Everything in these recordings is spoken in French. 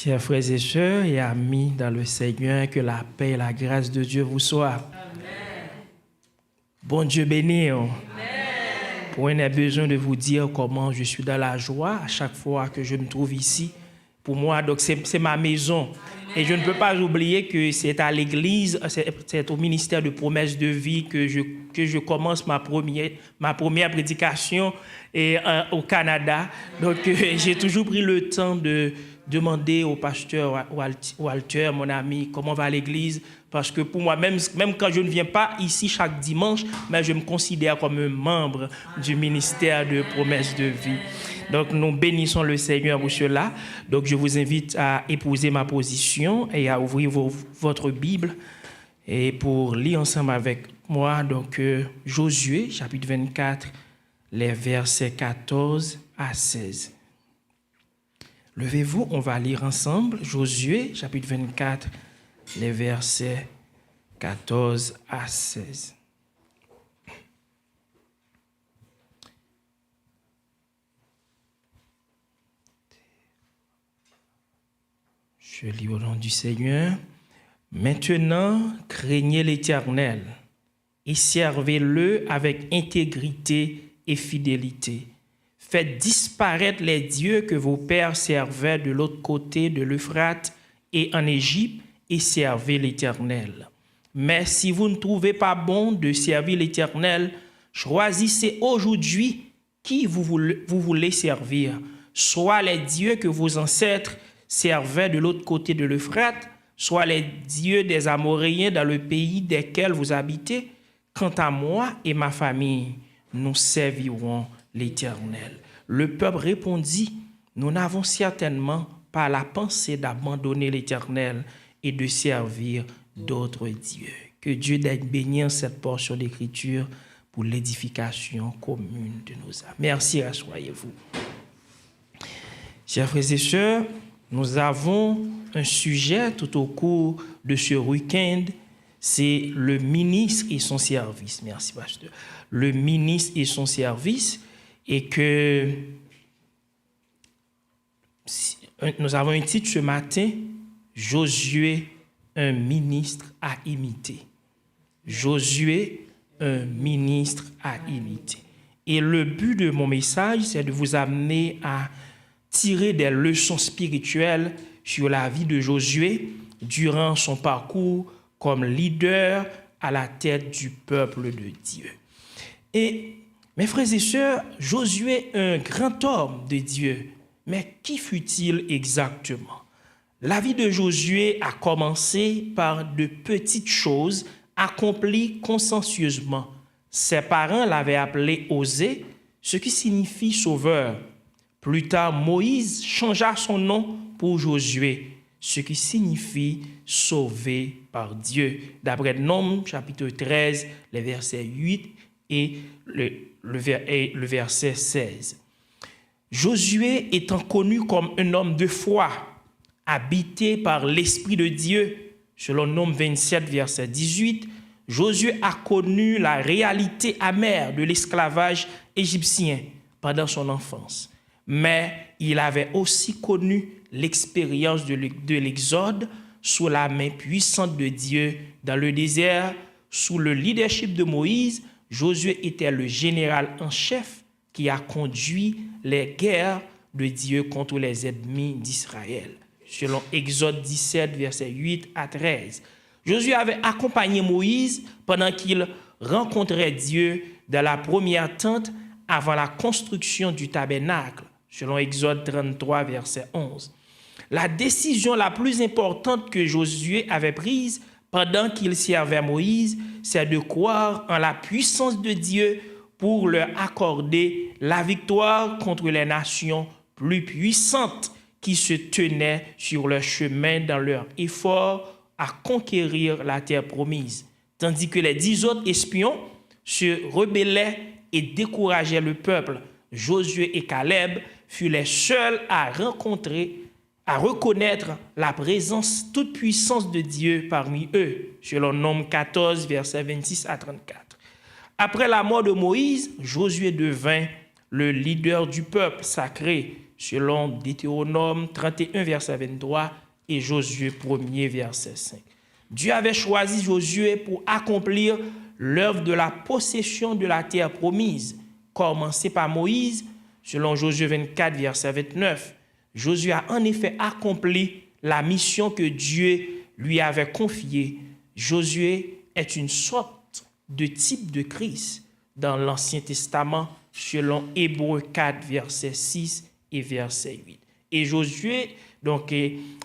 Chers frères et sœurs et amis dans le Seigneur, que la paix et la grâce de Dieu vous soient. Amen. Bon Dieu béni. Amen. Pour un besoin de vous dire comment je suis dans la joie à chaque fois que je me trouve ici. Pour moi, donc c'est ma maison. Amen. Et je ne peux pas oublier que c'est à l'église, c'est au ministère de promesse de vie que je commence ma première prédication au Canada. Donc j'ai toujours pris le temps de demander au pasteur Walter, mon ami, comment va l'église, parce que pour moi, même quand je ne viens pas ici chaque dimanche, mais je me considère comme un membre du ministère de promesse de vie. Donc, nous bénissons le Seigneur pour cela. Donc, je vous invite à épouser ma position et à ouvrir votre Bible et pour lire ensemble avec moi. Donc, Josué, chapitre 24, les versets 14 à 16. Levez-vous, on va lire ensemble Josué, chapitre 24, les versets 14 à 16. Je lis au nom du Seigneur. Maintenant, craignez l'Éternel et servez-le avec intégrité et fidélité. Faites disparaître les dieux que vos pères servaient de l'autre côté de l'Euphrate et en Égypte et servez l'Éternel. Mais si vous ne trouvez pas bon de servir l'Éternel, choisissez aujourd'hui qui vous voulez servir, soit les dieux que vos ancêtres servaient de l'autre côté de l'Euphrate, soit les dieux des Amoréens dans le pays desquels vous habitez. Quant à moi et ma famille, nous servirons l'Éternel. Le peuple répondit, nous n'avons certainement pas la pensée d'abandonner l'Éternel et de servir d'autres dieux. Que Dieu bénisse cette portion d'écriture pour l'édification commune de nos âmes. Merci, asseyez-vous. Chers frères et sœurs, nous avons un sujet tout au cours de ce week-end, c'est le ministre et son service. Merci, pasteur. Le ministre et son service, et que nous avons un titre ce matin, Josué, un ministre à imiter. Josué, un ministre à imiter. Et le but de mon message, c'est de vous amener à tirer des leçons spirituelles sur la vie de Josué durant son parcours comme leader à la tête du peuple de Dieu. Et mes frères et sœurs, Josué est un grand homme de Dieu, mais qui fut-il exactement? La vie de Josué a commencé par de petites choses accomplies consciencieusement. Ses parents l'avaient appelé Osée, ce qui signifie sauveur. Plus tard, Moïse changea son nom pour Josué, ce qui signifie sauvé par Dieu, d'après Nombres, chapitre 13, les versets 8 et le verset 16. Josué étant connu comme un homme de foi, habité par l'Esprit de Dieu, selon Nombres 27, verset 18, Josué a connu la réalité amère de l'esclavage égyptien pendant son enfance. Mais il avait aussi connu l'expérience de l'Exode sous la main puissante de Dieu dans le désert. Sous le leadership de Moïse, Josué était le général en chef qui a conduit les guerres de Dieu contre les ennemis d'Israël. Selon Exode 17, versets 8 à 13. Josué avait accompagné Moïse pendant qu'il rencontrait Dieu dans la première tente avant la construction du tabernacle. Selon Exode 33, verset 11. La décision la plus importante que Josué avait prise pendant qu'il servait Moïse, c'est de croire en la puissance de Dieu pour leur accorder la victoire contre les nations plus puissantes qui se tenaient sur leur chemin dans leur effort à conquérir la terre promise, tandis que les 10 autres espions se rebellaient et décourageaient le peuple. Josué et Caleb furent les seuls à reconnaître la présence toute puissance de Dieu parmi eux, selon Nombres 14, versets 26 à 34. Après la mort de Moïse, Josué devint le leader du peuple sacré, selon Deutéronome 31, verset 23 et Josué 1er, verset 5. Dieu avait choisi Josué pour accomplir l'œuvre de la possession de la terre promise, commencée par Moïse, selon Josué 24, verset 29. Josué a en effet accompli la mission que Dieu lui avait confiée. Josué est une sorte de type de Christ dans l'Ancien Testament, selon Hébreux 4, verset 6 et verset 8. Et Josué, donc,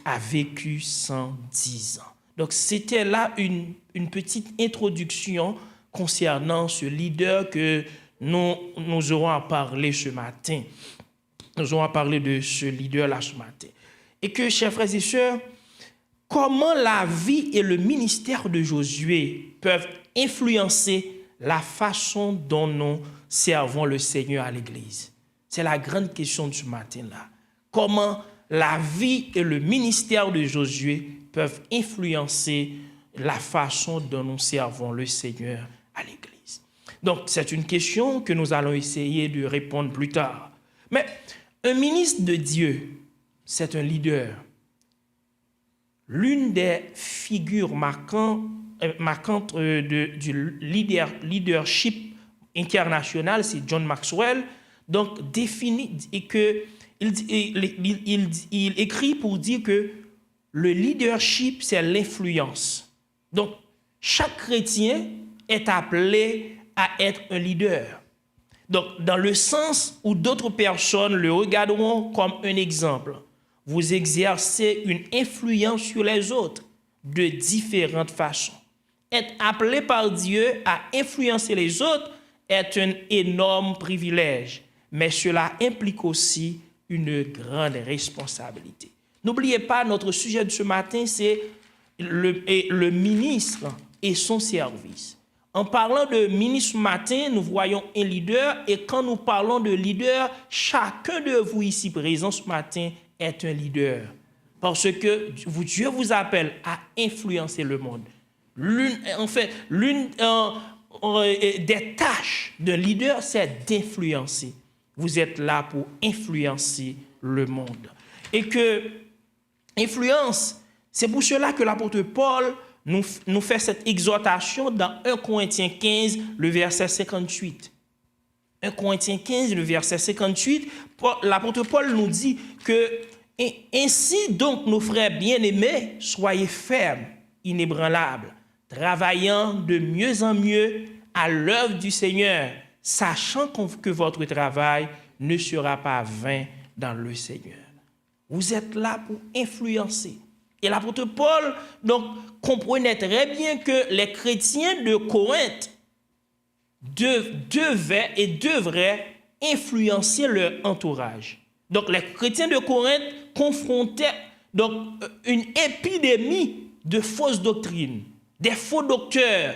a vécu 110 ans. Donc, c'était là une petite introduction concernant ce leader que nous aurons à parler ce matin. Nous aurons à parler de ce leader-là ce matin. Et que, chers frères et sœurs, comment la vie et le ministère de Josué peuvent influencer la façon dont nous servons le Seigneur à l'Église? C'est la grande question de ce matin-là. Comment la vie et le ministère de Josué peuvent influencer la façon dont nous servons le Seigneur à l'Église. Donc, c'est une question que nous allons essayer de répondre plus tard. Mais un ministre de Dieu, c'est un leader. L'une des figures marquantes du leadership international, c'est John Maxwell, donc définit et que il écrit pour dire que le leadership, c'est l'influence. Donc, chaque chrétien est appelé à être un leader. Donc, dans le sens où d'autres personnes le regarderont comme un exemple, vous exercez une influence sur les autres de différentes façons. Être appelé par Dieu à influencer les autres est un énorme privilège, mais cela implique aussi une grande responsabilité. N'oubliez pas, notre sujet de ce matin, c'est le ministre et son service. En parlant de ministre ce matin, nous voyons un leader, et quand nous parlons de leader, chacun de vous ici présent ce matin est un leader. Parce que Dieu vous appelle à influencer le monde. L'une des tâches d'un leader, c'est d'influencer. Vous êtes là pour influencer le monde. Et que influence, c'est pour cela que l'apôtre Paul nous fait cette exhortation dans 1 Corinthiens 15, le verset 58. 1 Corinthiens 15, le verset 58, l'apôtre Paul nous dit que « Ainsi donc, nos frères bien-aimés, soyez fermes, inébranlables, travaillant de mieux en mieux à l'œuvre du Seigneur, sachant que votre travail ne sera pas vain dans le Seigneur. » Vous êtes là pour influencer. Et l'apôtre Paul donc comprenait très bien que les chrétiens de Corinthe devaient et devraient influencer leur entourage. Donc les chrétiens de Corinthe confrontaient donc une épidémie de fausses doctrines, des faux docteurs.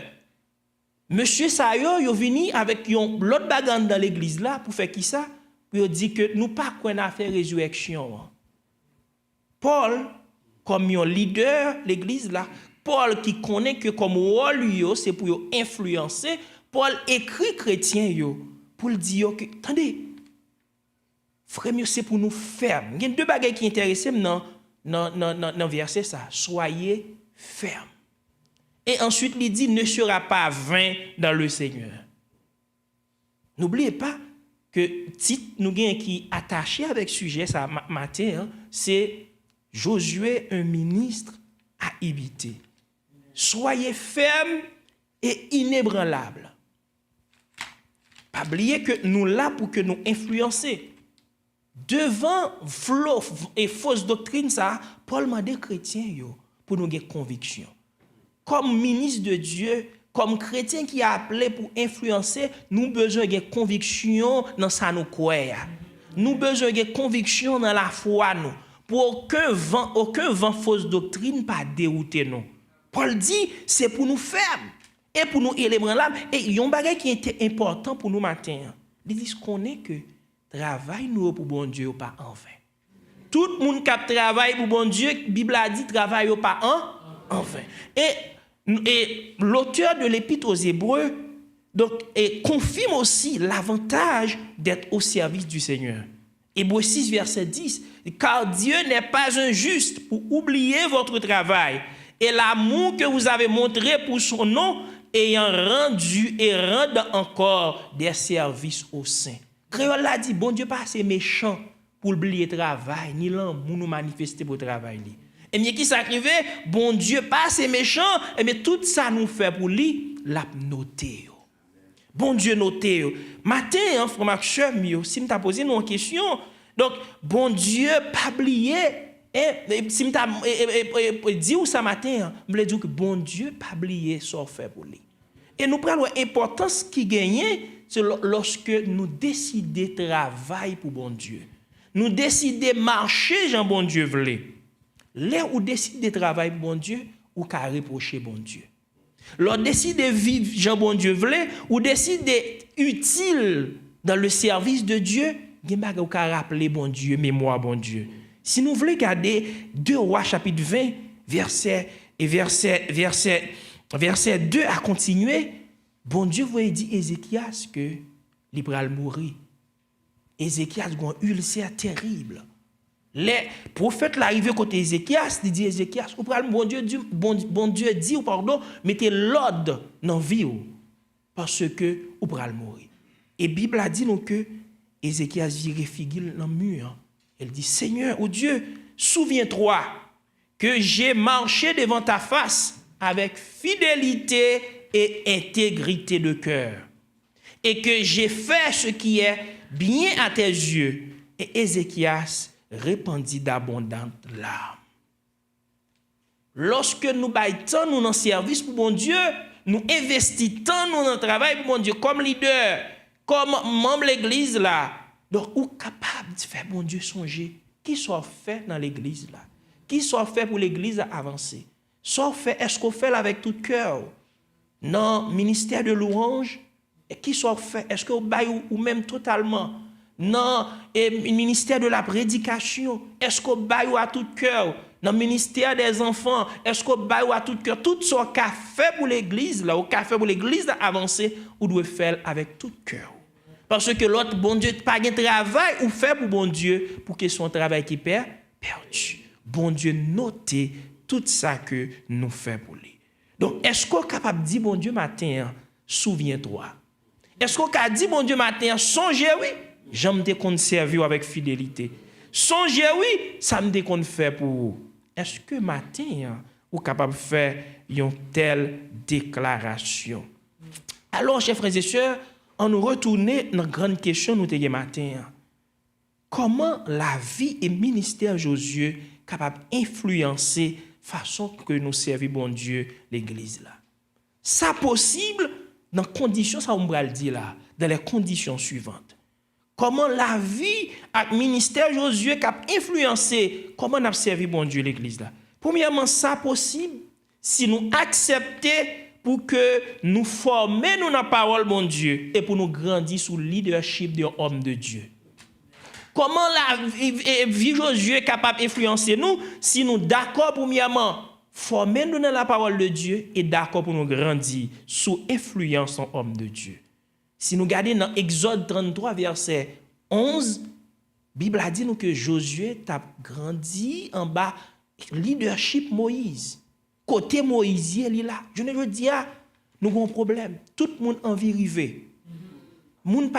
Monsieur Sayo, il est venu avec l'autre bagande dans l'église là pour faire qui ça? Il dit que nous pas qu'on a fait résurrection. Paul, comme un leader l'église là, Paul qui connaît que comme rôle c'est pour influencer, Paul écrit chrétien pour dire que attendez, frère c'est pour nous fermes. Il y a deux bagages qui intéressent dans verset ça, soyez fermes. Et ensuite il dit ne sera pas vain dans le Seigneur. N'oubliez pas que titre nous gain qui attaché avec sujet ça matin, c'est Josué, un ministre à imiter. Soyez fermes et inébranlables. Pas oublier que nous là pour que nous influencer. Devant flot et fausse doctrine ça, Paul m'a dit chrétien pour nous avoir conviction. Comme ministre de Dieu, comme chrétien qui a appelé pour influencer, nous besoin de conviction dans ça nous croire. Nous besoin de conviction dans la foi nous. Pour aucun vent fausse doctrine pas dérouter nous. Paul dit c'est pour nous faire et pour nous éléments là et il y a un bagage qui était important pour nous matin. Il dit qu'on est que travail nous pour bon Dieu pas en vain. Tout le monde qui travaille pour bon Dieu, la Bible a dit travail pas en vain. Et l'auteur de l'épître aux Hébreux donc confirme aussi l'avantage d'être au service du Seigneur. Hébreux 6, verset 10. Car Dieu n'est pas injuste pour oublier votre travail et l'amour que vous avez montré pour son nom, ayant rendu et rend encore des services aux saints. Créole a dit, bon Dieu pas assez méchant pour oublier le travail, ni l'amour nous manifester pour le travail. Et bien qui s'arrive, bon Dieu pas assez méchant, et bien tout ça nous fait pour lui, l'a noté. Bon Dieu noté. Matin, hein, frère Marc, si me t'a posé une question, donc bon Dieu pas oublié. Si me t'a dit ou ça matin, je veux dire que bon Dieu pas oublié ce qu'on fait pour lui. Et nous prenons l'importance qui gagne, c'est lorsque nous décidons de travailler pour bon Dieu. Nous décidons de marcher, Jean bon Dieu voulait. Là où décide de travailler pour bon Dieu, ou qu'à reprocher bon Dieu. Lorsqu'on décide de vivre, Jean bon Dieu voulait, ou décide d'être utile dans le service de Dieu, il y a ou qu'à rappeler bon Dieu, mémoire bon Dieu. Si nous voulons regarder 2 Rois chapitre 20, verset 2 à continuer, bon Dieu vous dit Ézéchias que il va mourir. Ézéchias a un ulcère terrible. Les prophètes l'arrivée côté Ézéchias, il dit Ézéchias, bon Dieu dit ou pardon, mettez l'ordre dans la vie parce que vous allez mourir. Et la Bible a dit nous que Ézéchias vire figure dans le mur. Elle dit Seigneur, oh Dieu, souviens-toi que j'ai marché devant ta face avec fidélité et intégrité de cœur et que j'ai fait ce qui est bien à tes yeux. Et Ézéchias répandit d'abondantes larmes. Lorsque nous baillons nous dans le service pour bon Dieu, nous investissons nous dans le travail pour bon Dieu, comme leader, comme membre de l'église là. Donc, ou capable de faire bon Dieu songer. Qui soit fait dans l'église là? Qui soit fait pour l'église à avancer? Soit fait, est-ce qu'on fait avec tout cœur? Non, ministère de louange, et qui soit fait, est-ce qu'on baille ou même totalement? Non, et ministère de la prédication, est-ce qu'on baille à tout cœur? Dans le ministère des enfants, est-ce qu'on baille à tout cœur? Tout ce qu'a fait pour l'église, là, ou qu'a fait pour l'église d'avancer, ou doit faire avec tout cœur. Parce que l'autre, bon Dieu, pas de travail ou fait pour bon Dieu, pour que son travail qui perd, perdu. Bon Dieu, notez tout ça que nous faisons pour lui. Donc, est-ce qu'on est capable de dire, bon Dieu, matin, souviens-toi? Est-ce qu'on a dit, bon Dieu, matin, songez, oui? J'aime te qu'on servir avec fidélité. Songez, oui, ça me dit qu'on fait pour vous. Est-ce que matin, vous êtes capable de faire une telle déclaration? Alors, chers frères et sœurs, on nous retourne dans la grande question nous avons matin. Comment la vie et le ministère Josué capable d'influencer la façon que nous servons bon Dieu l'église là? Ça possible dans les conditions, ça on va le dire là, dans les conditions suivantes. Comment la vie et le ministère Josué capable influencer comment nous servons bon Dieu l'église là? Premièrement, ça possible si nous acceptons pour que nous formions nous dans la parole, mon Dieu, et pour nous grandir sous le leadership d'un homme de Dieu. Comment la vie Josué est capable d'influencer nous si nous d'accord, premièrement, former nous dans la parole de Dieu et d'accord pour nous grandir sous influence d'un homme de Dieu. Si nous regardons dans Exode 33, verset 11, la Bible a dit nous que Josué a grandi en bas leadership Moïse. Côté Moïse, il est là. Je ne veux dire, nous avons un problème. Tout le monde a envie d'arriver. Tout le monde ne veut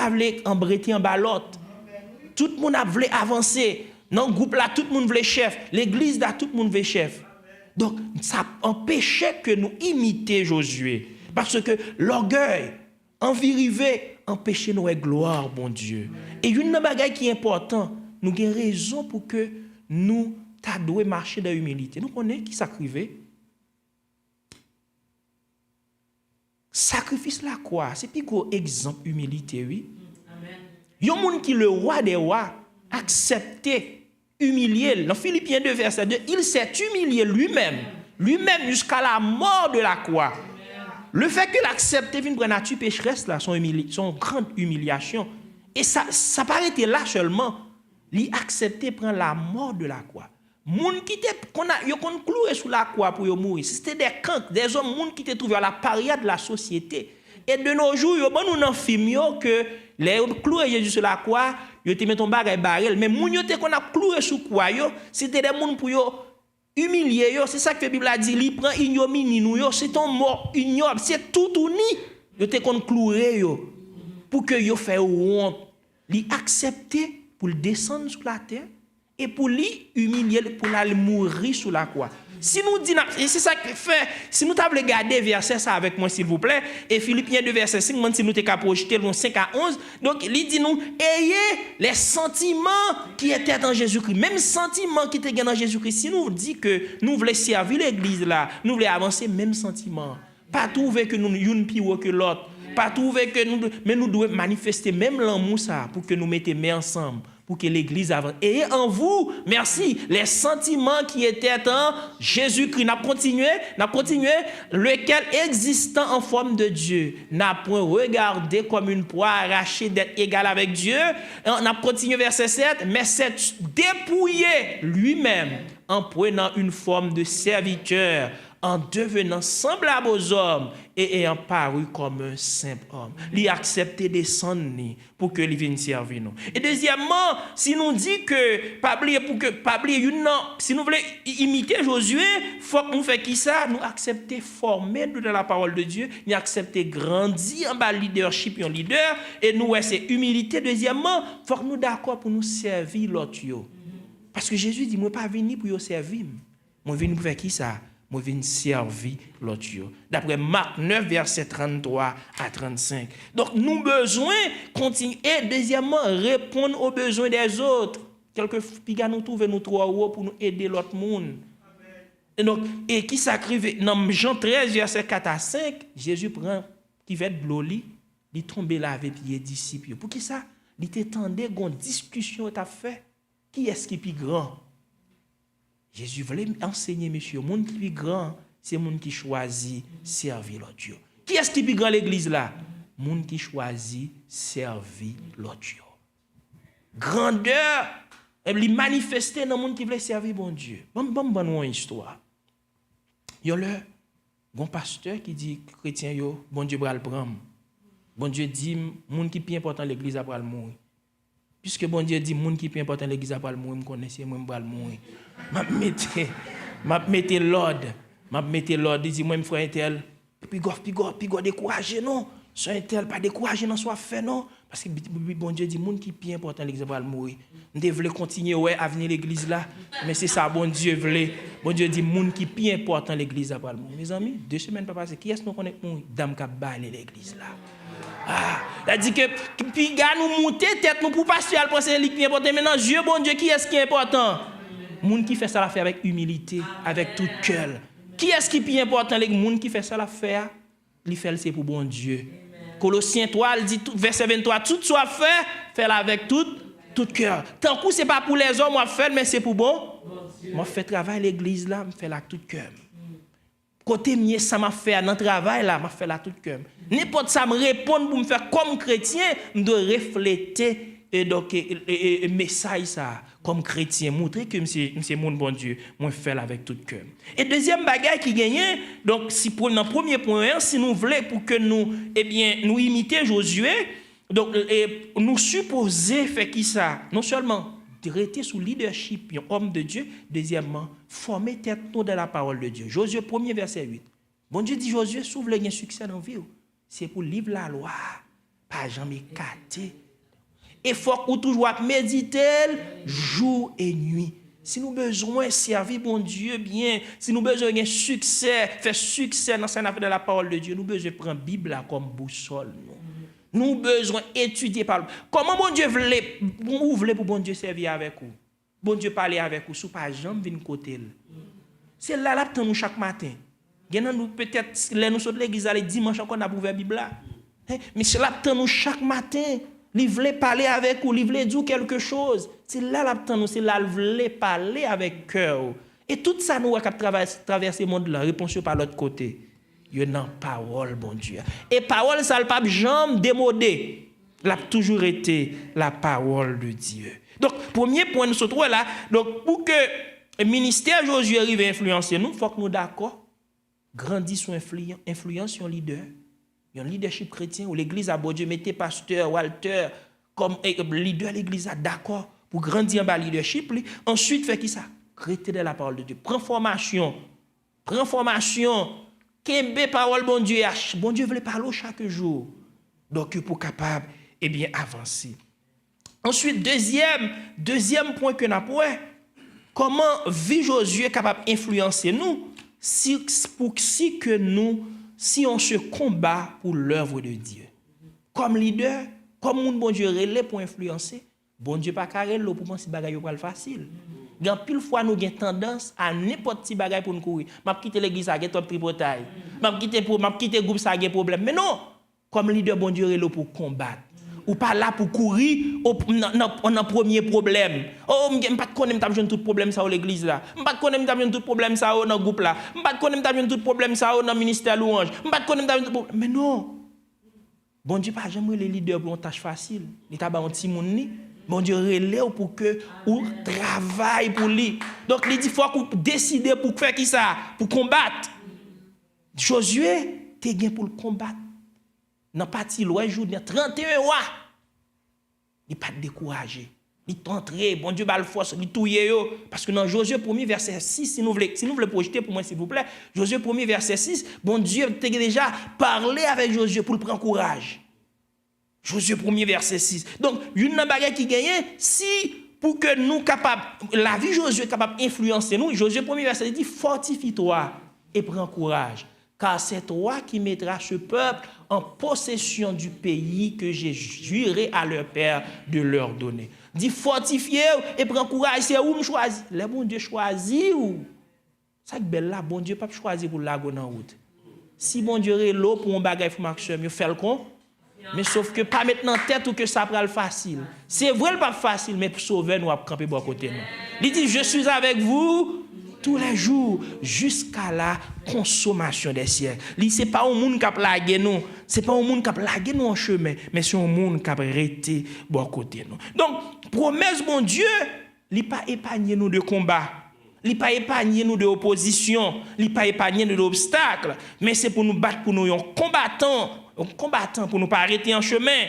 pas embêter en balotte. Tout le monde veut avancer. Dans le groupe là, tout le monde veut chef. L'église là, tout le monde veut chef. Donc, ça empêchait que nous imitions Josué. Parce que l'orgueil, envie d'arriver, empêchait nous gloire, bon Dieu. Et une chose qui est importante, nous avons raison pour que nous devons marcher dans l'humilité. Nous connaissons qui s'acrivait. Sacrifice la croix, c'est plus gros exemple humilité, oui. Il y a un monde qui le roi des rois accepté, humilié. Dans Philippiens 2, verset 2, il s'est humilié lui-même jusqu'à la mort de la croix. Le fait qu'il accepte une vraie nature pécheresse, là, son grande humiliation. Et ça paraît là seulement. Il accepté prendre la mort de la croix. Moun qui qu'on cloué sous la croix pour mourir, c'était des cancres, des hommes qui étaient trouvés à la paria de la société. Et de nos jours, nous dans film que les cloué Jésus sur la croix, yo te met ton bagay barrel, mais moun yo te qu'on a cloué sur croix yo, c'était des moun pour yo humilier yo, c'est ça que la Bible a dit, li prend ignominie nou yo, c'est ton mort ignoble, c'est tout ou ni. Yo te qu'on cloué yo pour que yo fait honte, li accepter pour le descendre sur la terre et pour lui humilier pour aller mourir sur la croix. Si nous disons, et c'est ça que fait, si nous t'avons regardé verset ça avec moi s'il vous plaît, et Philippiens 2 verset 5, même si nous t'avons projeté le 5 à 11, donc il dit nous, ayez les sentiments qui étaient en Jésus-Christ, même sentiments qui étaient en Jésus-Christ. Si nous dit que nous voulons servir l'église là, nous voulons avancer, même sentiments. Pas trouver que nous une plus haut que l'autre, pas trouver que nous, mais nous devons manifester même l'amour ça pour que nous mettions main ensemble. Pour que l'Église avance. Et en vous, merci, les sentiments qui étaient en Jésus-Christ. N'a continué, lequel existant en forme de Dieu, n'a point regardé comme une proie arrachée d'être égal avec Dieu. On a continué verset 7, mais s'est dépouillé lui-même en prenant une forme de serviteur, en devenant semblable aux hommes et ayant paru comme un simple homme. Il a accepté de descendre pour que lui vienne servir nous. Et deuxièmement, si nous dit que si nous voulons imiter Josué, faut que nous fassions qui ça? Nous accepter former dans la parole de Dieu, nous accepter grandir en bas leadership et en leader, et nous c'est humilité. Deuxièmement, faut que nous d'accord pour nous servir l'autre. Parce que Jésus dit, moi pas venir pour vous servir. Moi venir pour faire qui ça? Moi viens servir l'autre. D'après Marc 9, verset 33 à 35. Donc, nous besoin continuer. Et deuxièmement, répondre aux besoins des autres. Quelquefois, nous trouvons nous trop haut pour nous aider l'autre monde. Et donc, et qui s'acrive dans Jean 13, verset 4 à 5, Jésus prend, qui va être bloli, il tombe là avec les disciples. Pour qui ça? Il t'étendait une discussion t'a fait. Qui est-ce qui est plus grand? Jésus voulait enseigner, monsieur, le monde qui est plus grand, c'est le monde qui choisit servir l'autre Dieu. Qui est-ce qui est plus grand l'église là? Le monde qui choisit servir l'autre Dieu. Grandeur, il manifestait dans le monde qui voulait servir bon Dieu. Bon, une histoire. Il y a un pasteur qui dit, chrétien, bon Dieu va le prendre. Bon Dieu dit, le monde qui est plus important l'église va le mourir. Puisque bon Dieu dit, monde qui est important l'église va le mourir, me connaissez, moi me mourir. M'a mettez l'ordre, il dit moi me frère tel, puis go décourager non, soit tel pas décourager non soit fait non, parce que bon Dieu dit monde qui est plus important l'église va le mourir. On devait continuer à venir l'église là, mais c'est ça bon Dieu voulait. Bon Dieu dit monde qui est plus important l'église va le mourir. Mes amis, 2 semaines pas passé, qui est-ce nous connaît mourir? Dame qui baler l'église là. Il dit que puis gars nous monter tête nous pour passer à penser li qui important maintenant Dieu bon Dieu qui est-ce qui est important? Moun qui fait ça la faire avec humilité, avec tout cœur. Qui est-ce qui est plus important les moun qui fait ça la faire? Il fait c'est pour bon Dieu. Colossiens 3 il dit verset 23 tout soit fait avec tout cœur. Tant que c'est pas pour les hommes moi faire mais c'est pour bon. Moi fait travail l'église là, me fait là tout cœur. Côté mieux ça m'a fait dans travail là, m'a fait là tout cœur. N'importe ça me répondre pour me faire comme chrétien, me doit refléter et donc message ça comme chrétien montrer que c'est mon bon Dieu, moi faire avec tout cœur. Et deuxième bagaille qui gagne donc si pour dans premier point si nous voulons pour que nous nous imiter Josué donc nous supposer faire qui ça non seulement rester sous leadership un homme de Dieu, deuxièmement former tête dans la parole de Dieu. Josué 1er verset 8. Bon Dieu dit Josué s'ouvre le succès dans vie, c'est pour livre la loi, pas jamais écarter. Et faut qu'on toujours méditer jour et nuit. Si nous besoin servir bon Dieu bien, si nous besoin de succès, faire succès dans cette affaire de la parole de Dieu, nous besoin prendre Bible là comme boussole. Nous besoin étudier par comment bon Dieu voulait pour bon Dieu servir avec vous. Bon Dieu parler avec vous, sous pas jamais venir côté. C'est là là nous chaque matin. Nous peut-être les nous saute l'église les dimanche encore on a ouvert Bible là. Mais c'est là nous chaque matin. Il voulait parler avec vous, il voulait dire quelque chose. C'est là là c'est là il voulait parler avec cœur. Et tout ça nous a traversé le monde là, réponse par l'autre côté. Il y a une parole, bon Dieu. Et parole, ça ne pas jamais démodé. Elle a toujours été la parole de Dieu. Donc, premier point, nous sommes là. Donc, pour que le ministère Josué arrive à influencer nous, il faut que nous d'accord, grandir son influence sur leader. un leadership chrétien où l'église a bon Dieu mettez pasteur Walter comme leader de l'église d'accord pour grandir en bas leadership ensuite fait qui ça créer de la parole de Dieu prend formation kembe parole bon Dieu veut parler chaque jour donc pour capable bien avancer ensuite deuxième point que n'a point comment vie Josué capable influencer nous si on se combat pour l'œuvre de Dieu. Comme leader, comme moun bon Dieu relais pour influencer, bon Dieu pas carré l'eau pour penser bagay pas facile. Gan pile fois nous gen tendance à n'importe petit bagay pour nous courir. M'a quitter l'église ça gen top tripotaille. M'a quitter groupe ça gen problème. Mais non, comme leader bon Dieu relais pour combattre. Ou pas là pour courir on premier problème. Oh, m'm pas connait m't'a joindre tout problème ça au l'église là. M'pas connait m't'a joindre tout problème ça dans groupe là. M'pas connait m't'a joindre tout problème ça dans ministère louange. M'pas connait m't'a joindre tout problème. Mais non. Bon Dieu pas jamais les leaders pour une tâche facile. Il t'a ba un petit monde ni. Bon Dieu relève pour que ou travaille pour lui. Donc il dit faut qu'on décider pour faire qui ça, pour combattre. Josué t'es gain pour le combattre. Dans parti loin journée 31 mois. Il pas découragé. Il tenté, bon Dieu ba le force, il touyer yo parce que dans Josué 1er verset 6 si nous voulons projeter pour moi s'il vous plaît, Josué 1er verset 6, bon Dieu t'a déjà parlé avec Josué pour le prendre courage. Josué 1er verset 6. Donc, une bagarre qui gagne si pour que nous capable la vie Josué capable influencer nous, Josué 1er verset dit fortifie-toi et prends courage. Car c'est toi qui mettras ce peuple en possession du pays que j'ai juré à leur père de leur donner. Dis fortifiez et prends courage, c'est où me choisir. Le bon Dieu choisit ou ça que belle là, bon Dieu pas choisir pour la dans route. Si bon Dieu est l'eau pour un bagage pour marcher, mieux faire le con. Mais sauf que pas mettre en tête ou que ça prend le facile. C'est vrai pas facile mais pour sauver nous à camper bon côté nous. Il dit je suis avec vous tous les jours jusqu'à la consommation des siècles. C'est pas un monde qui a plagué nous, c'est pas un monde qui a plagué nous en chemin, mais c'est un monde qui a arrêté bon côté nous. Donc promesse bon Dieu, il pas épargner nous de combat. Il pas épargner nous de opposition, il pas épargner nous d'obstacles, mais c'est pour nous battre pour nous un combattant pour nous pas arrêter en chemin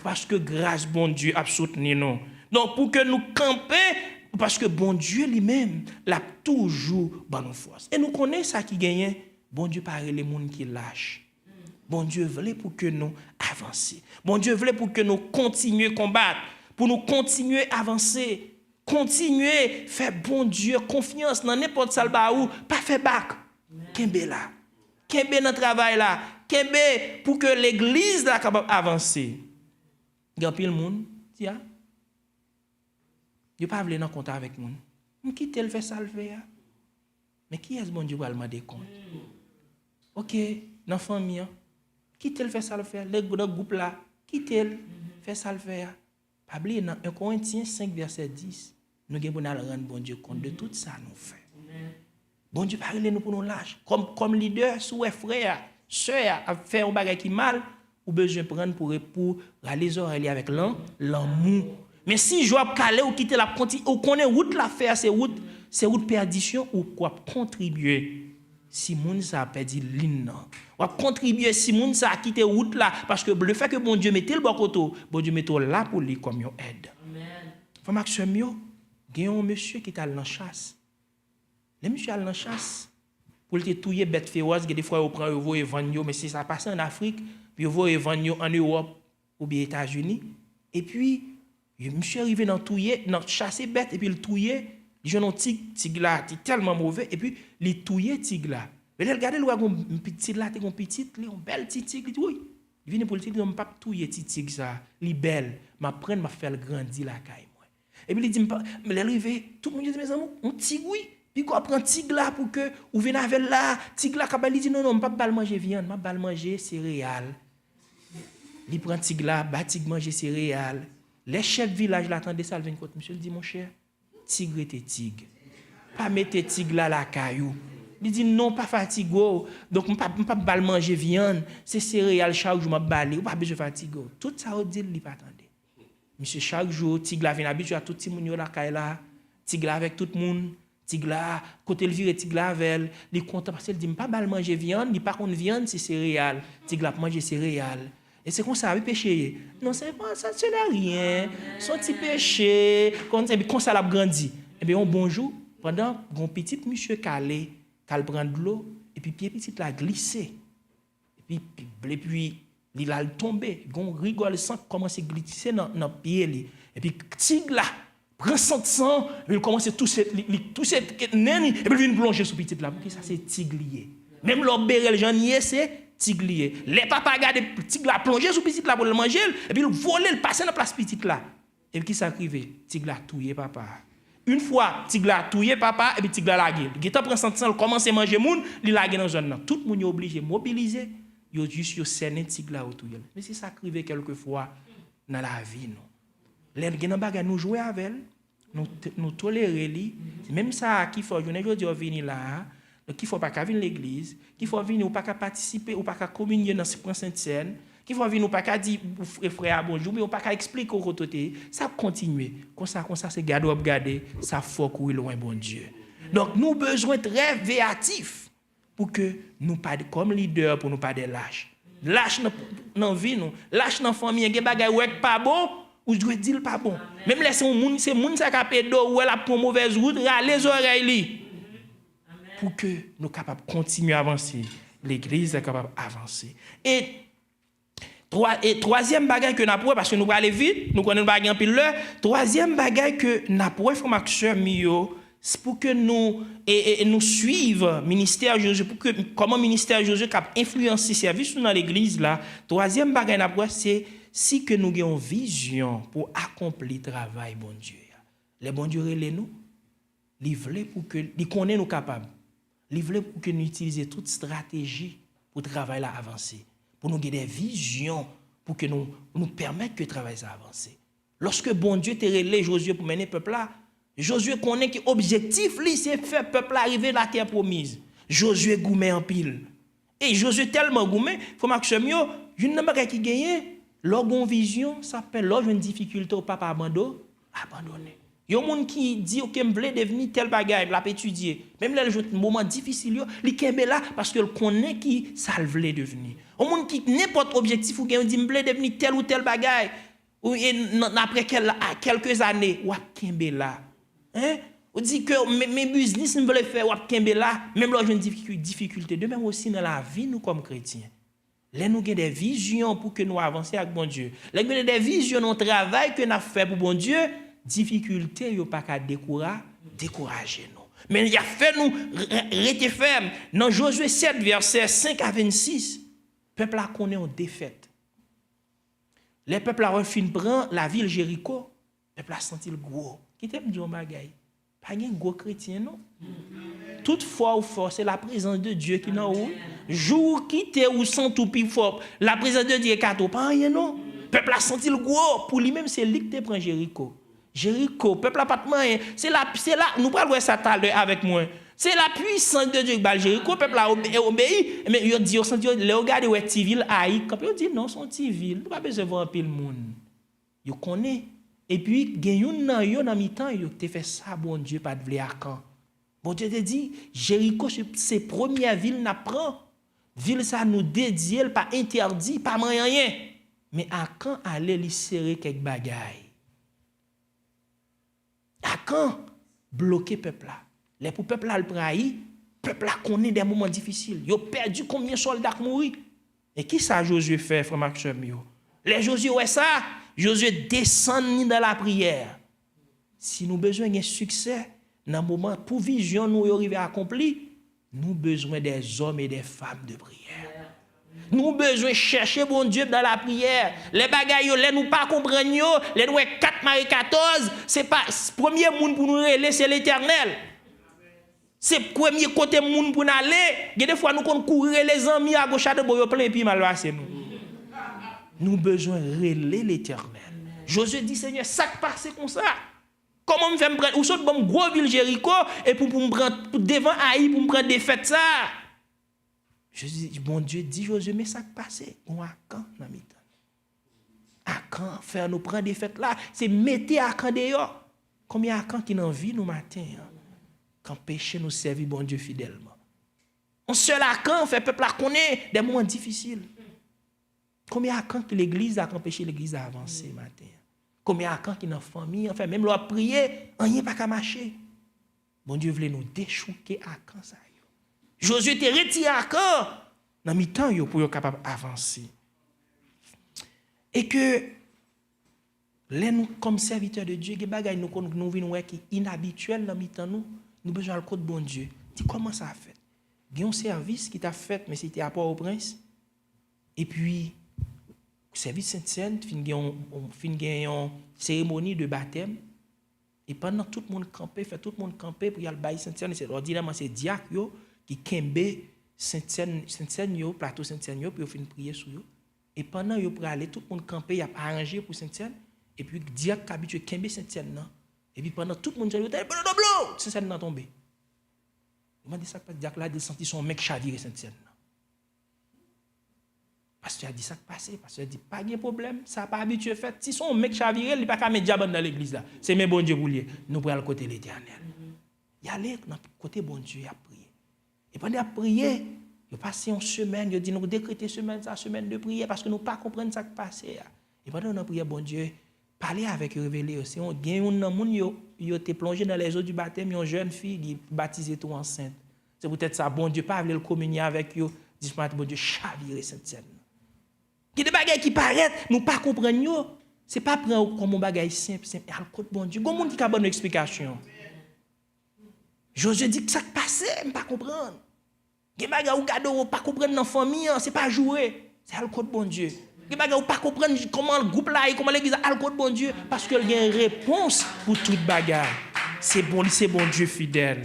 parce que grâce bon Dieu a soutenu nous. Donc pour que nous camper parce que bon Dieu lui-même l'a toujours dans nos forces. Et nous connaissons ça qui gagne. Bon Dieu parle les monde qui lâche. Bon Dieu voulait pour que nous avancions. Bon Dieu voulait pour que nous continuions à combattre, pour nous continuer à avancer, continuer faire bon Dieu confiance dans n'importe salba ou pas faire bac. Kembe là. Kembe dans travail là. Kembe pour que l'église là capable avancer. Grand pile monde, tiens. Je pas voulu dans compte avec moun. Qui tel fait ça le faire? Mais qui est-ce bon Dieu va demander compte? OK, dans famille, qui tel fait ça le faire? Le groupe là, qui tel fait ça le faire? Pas oublier dans 1 Corinthiens 5 verset 10, nous devons rendre bon Dieu compte de tout ça nous fait. Bon Dieu parle nous pour nous lâcher comme leader sous frère, sœur a fait un bagage qui mal ou besoin prendre pour râler oreilles avec l'amour. Mais si je vais caler ou quitter la continue ou connaît route la faire c'est route perdition ou quoi contribuer si moun ça perdu ligne ou contribuer si moun ça quitter route là parce que le fait que bon Dieu mette le bon côté bon Dieu mette là pour lui comme une aide. Amen. Femme action yo gagne un monsieur qui est allé en chasse. Le monsieur allé en chasse pour te touyer bête féroce que des fois on prend yo et vendre mais si ça passe en Afrique puis yo et vendre en Europe ou bien États-Unis et puis monsieur arrivé dans touyer dans chasser bête et puis le touyer il jeune tigre là c'est tellement mauvais et puis il touyer tigre là mais regardez le un petit là t'es un petit un bel petit tigre oui il vient pour le tigre pas touyer petit tigre ça il belle m'a prendre m'a faire grandir la caille moi et puis il dit mais l'arrivé tout le monde dit mes amis on tigre oui puis quoi prend tigre là pour que ou venir avec là tigre là capable il dit non pas bal manger viande m'a bal manger céréales il prend tigre là ba tigre manger céréales. Les chefs village l'attendaient ça le 24 monsieur il dit mon cher tigre était tigre pas mettre tigre là la caillou il dit non pas fatigo donc pas bal manger viande c'est céréales chaque jour m'a balé ou pas besoin fatigo tout ça on dit il pas attendre monsieur chaque jour tigre là vient habitué à tout petit moun yo la caille là tigre avec tout monde Tigla, côté le vire Tigla avec, il content parce qu'il dit pas mal manger viande, il pas contre viande c'est céréales. Tigla manger céréales. Et c'est comme ça il péché. Non, c'est pas ça, ce n'est rien. Son petit péché, comme ça l'a grandi. Et bien un bonjour, pendant un petit monsieur calé, qu'elle prend de l'eau et puis pied petit l'a glissé. Et puis il a tombé, gon rigole sang commence à glisser dans pied et puis Tigla prend son sang, il commence tout cette neni et puis il plonger sous petit là. Ça c'est tiglier. Même l'obérel janier c'est tiglier. Les papas regardent Tigla plonger sous petit là pour le manger et puis il voler le passer dans place petit là. Et puis qui s'arrive? Tigla touyer papa. Une fois Tigla touyer papa et puis Tigla laguer. Geta prend son sang, commence à manger moun, il laguer dans zone là. Tout le monde est obligé mobiliser. Yo juste yo serner Tigla autour. Mais c'est ça qui arrive quelquefois dans la vie non. Les gens bagay nous jouer avec nous tolérer li, même ça qui faut journée jodi venir là, qui faut pas venir l'église, qui faut venir ou pas participer ou pas communier dans ce point Sainte-Seine, qui faut venir ou pas dire frère bonjour mais ou pas expliquer au côté, ça continuer. Comme ça c'est garder, ça faut courir loin bon Dieu. Donc nous besoin très véatifs pour que nous pas comme leader pour nous pas des lâches. Lâche dans vie nous, lâche dans famille, des bagages ouais pas bon. Ou je dois dire pas bon. Même laisser un monde, c'est monde ça capé d'eau ou elle a pour mauvaise route, les oreilles li. Pour que nous capables continuer à avancer. L'église est capable d'avancer. Et troisième bagage que nous avons, parce que nous allons aller vite, nous connaissons bagage en pile l'heure. Troisième bagage que nous avons, frère Maxeur Mio, c'est pour que nous suivons ministère Josué, pour que comment ministère Josué cap influencer service dans l'église là. Troisième bagage que nous avons, c'est si que nous avons une vision pour accomplir le travail, bon Dieu. Les bon Dieu relève nous, ils veulent pour que ils connaissent nous capables. Ils veulent pour que nous utilisions toute stratégie pour travailler là avancer, pour nous avoir des visions pour que nous permettre que le travail ça avance. Lorsque bon Dieu te relève Josué pour mener le peuple là, Josué connaît que l'objectif c'est faire le peuple arriver à la terre promise. Josué goumé en pile. Et Josué tellement goumé, faut marquer mieux, une n'a qui gagne. Lorsqu'on vision, ça fait lorsqu'on une difficulté au papa abandonner. Il y a des gens qui disent que je veux devenir tel bagage, il a étudié. Même là, le moment difficile, il est là parce qu'il connaît qui ça veut devenir. Il y a des gens qui n'importe objectif ou qui dit je veux devenir tel ou tel bagage. Après quelques années, il est là. On dit que mes business ne veulent faire il est là. Même lorsqu'on a une difficulté. De même aussi dans la vie, nous comme chrétiens. Là, nous avons des visions pour que nous avancions avec bon Dieu. Là, nous avons des visions dans le travail que nous avons fait pour bon Dieu. Difficulté, il n'y a pas qu'à décourager nous. Mais il a fait nous rester fermes. Dans Josué 7, verset 5 à 26, le peuple a connu une défaite. Le peuple a refait prendre la ville Jéricho. Le peuple a senti le gros. Qui t'aime dire un bagay? Pas un gros chrétien, non? Toutefois ou fort, c'est la présence de Dieu qui n'a où. Jour qui t'est ou sans tout plus fort, la présence de Dieu est cadeau. Pas rien, non? Le peuple a senti le gros. Pour lui-même, c'est lui qui te prend Jéricho. Jéricho, le peuple a pas de moyen. C'est là, nous parlons de ça tout à l'heure avec moi. C'est la puissance de Dieu qui bat Jéricho. Le peuple a obéi. Mais il dit, les regarde où est civil aïe. Quand il dit non, son civil, pas besoin de voir un peu le monde. Il connaît. Et puis, il y a un dans mi-temps, il a fait ça, bon Dieu, pas de vle à quand. Bon Dieu te dit, Jéricho, c'est la première ville n'a prend. Ville ça nous dédié, pas interdit, pas rien. Mais à quand aller lui serrer quelques bagailles? À quand bloquer le peuple là? Les peuple là le praï, peuple là connaît des moments difficiles. Ils ont perdu combien de soldats mourir? Et qui ça Josué fait, frère Maxime? Les Josué ouais ça, Josué descend dans la prière. Si nous besoin d'un succès dans le moment pour vision nous arriver à accomplir, nous besoin des hommes et des femmes de prière. Nous besoin chercher bon Dieu dans la prière. Les bagailles les nous pas comprendre les nous 4 Marie 14, c'est pas premier monde pour nous relayer c'est l'Éternel. C'est premier côté monde pour nous aller. Des fois nous courir les amis à gauche à droite plein puis mal passé nous. Nous besoin relayer l'Éternel. Josué dit Seigneur, ça passe comme ça. Comment me faire prendre ou saute bon gros ville Jéricho et pour me prendre devant Haï pour me prendre des fêtes ça. Je dis bon Dieu dit Josué mais ça passe on à quand dans mi-temps. À quand faire nous prendre des fêtes là, c'est mettre à quand dehors. Combien à quand qui dans vie nous matin. qu'empêcher nous servir bon Dieu fidèlement. On seul à quand fait peuple à connaître des moments difficiles. Combien à quand que l'église a empêché l'église à avancer matin? Combien à quand qu'il y a une famille, enfin même leur prier, rien pas qu'à marcher. Bon Dieu voulait nous déchouquer à quand ça. Josué était retiré à quand dans mi-temps pour être capable d'avancer. Et que nous comme serviteurs de Dieu, des bagages nous venons qui inhabituel dans mi-temps nous besoin le code bon Dieu. Dis comment ça a fait? Il y a un service qui t'a fait mais c'était à Port-au-Prince. Et puis service Sainte-Seine, fin une cérémonie de baptême. Et pendant tout le monde campé, pour y aller bailler Sainte-Seine, c'est ordinairement c'est diacre qui kembe Sainte-Seine plateau Sainte-Seine puis fin prier sur yo. Et pendant yo pour aller tout le monde campé, y a arrangé pour Sainte-Seine et puis diacre habitué kembe Sainte-Seine non. Et puis pendant tout le monde dit Sainte-Seine nan tombé. Il m'a dit ça pas diacre là, il senti son mec chavirer Sainte-Seine. Pasteur a dit ça qui passé, pasteur a dit pas de problème, ça pas habitué fait. Si son mec chaviré, il pas qu'à mettre diable dans l'église là. C'est mes bon Dieu boulier. Nous prenons le côté l'Éternel. Il aller dans côté bon Dieu à prier. Et pendant à prier, il passé une semaine, il dit nous décréter semaine de prière parce que nous pas comprendre ça qui passé. Et pendant on prier bon Dieu, parler avec révéler aussi. On gagne un monde yo était plongé dans les eaux du baptême, une jeune fille qui baptisée tout enceinte. C'est peut-être ça bon Dieu pas voulait le communier avec yo, dit bon Dieu chavirer cette scène. Il y a des bagages qui paraissent, nous pas comprendre. Ce n'est pas prendre comme un bagage simple, c'est à côté bon Dieu. Il y a des gens qui ont une explication. Josué dit que ça passe, je ne pas comprendre. Il y a des bagages qui ne pas comprendre dans la famille, ce n'est pas jouer, c'est à côté bon Dieu. Il y a des bagages qui ne pas comprendre comment le groupe là, comment l'église à côté bon Dieu, parce qu'il y a une réponse pour toute bagarre. C'est bon Dieu fidèle.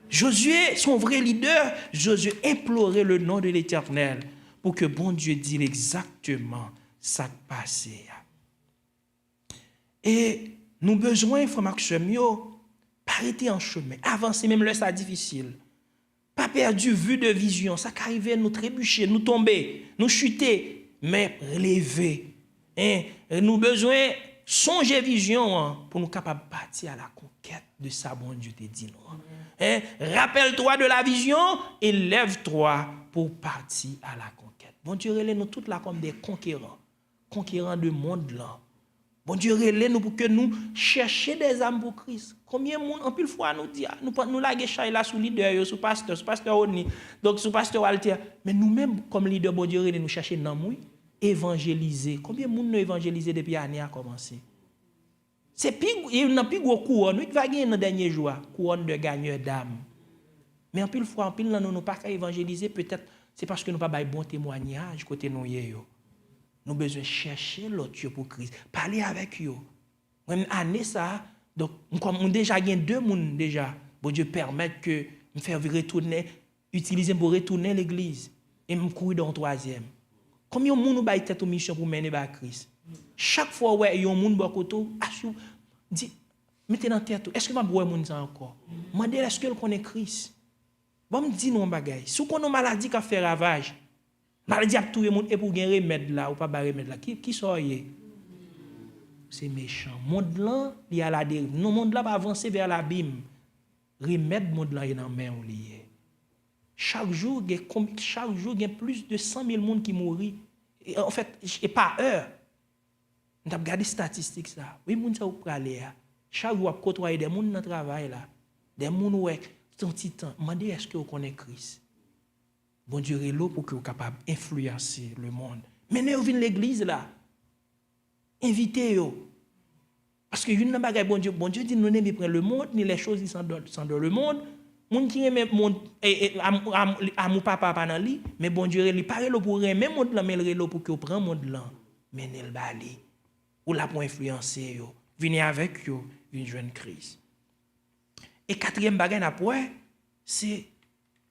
Josué, son vrai leader, Josué implorait le nom de l'Éternel. Pour que bon Dieu dise exactement ça qui passe. Et nous besoin, frère Maxime, pas arrêter en chemin, avancer même là ça difficile. Pas perdu vue de vision, ça qui arrive nous trébucher, nous tomber, nous chuter, mais relever. Nous besoin songer vision pour nous capables de partir à la conquête de ça bon Dieu te dit nous. Rappelle-toi de la vision et lève-toi pour partir à la conquête. Bon Dieu relève nous toutes là comme des conquérants de monde là. Bon Dieu relève nous pour que nous cherchions des âmes pour Christ. Combien de monde en pile fois nous dit nous laguer chay là sous leader sous pasteur Oni, donc sous pasteur Walter, mais nous-mêmes comme leader bon Dieu relève nous chercher dans nous évangéliser. Combien de monde nous évangéliser depuis l'année a commencé? C'est il n'a plus gros couronne, il va gagner dans dernier jour, couronne de gagneur d'âme. Mais en pile fois en pile nous pas qu'à évangéliser peut-être c'est parce que nous n'avons pas bon témoignage côté nous. Nous besoin chercher l'autre pour Christ. Parler avec eux. Même année ça, donc on déjà gagné 2 personnes déjà. Bon Dieu permet que me faire retourner, utiliser pour retourner l'église et me courir dans le 3e. Combien de monde nous baille tête aux mission pour mener à Christ? Chaque fois ouais, il y a un monde bokoto, dit mettez dans tête, est-ce que m'a boire monde ça encore? Mandez est-ce que le connaît Christ? Bon me dit non bagay. Si on a une maladie qui fait ravage, maladie a tout le monde et pour gagner remède là ou pas ba remède là, qui soyez? C'est méchant. Monde là, il y a la dérive. Non monde là va avancer vers l'abîme. Remède monde là dans main ou lié. Chaque jour il y a plus de 100 000 monde qui mourent. En fait, et par heure. On a regardé statistiques ça. Oui, monde ça ou praler. Chaque jour on côtoyer des monde dans travail là. Des monde ouais ton petit temps, demandez est-ce que vous connaissez Christ. Bon Dieu est là pour que vous soyez capable d'influencer le monde. Menez-vous à l'église là. Invitez-vous. Parce que une bagaille bon Dieu dit nous n'aimons pas le monde ni les choses qui sont dans le monde. Moun qui aime monde à mon papa pas dans lui, mais bon Dieu il parle pour aimer monde là mais il là pour que vous prend monde là. Menez le bali. Ou là pour influencer yo. Venez avec yo, une jeune Christ. Et 4e bagage après, c'est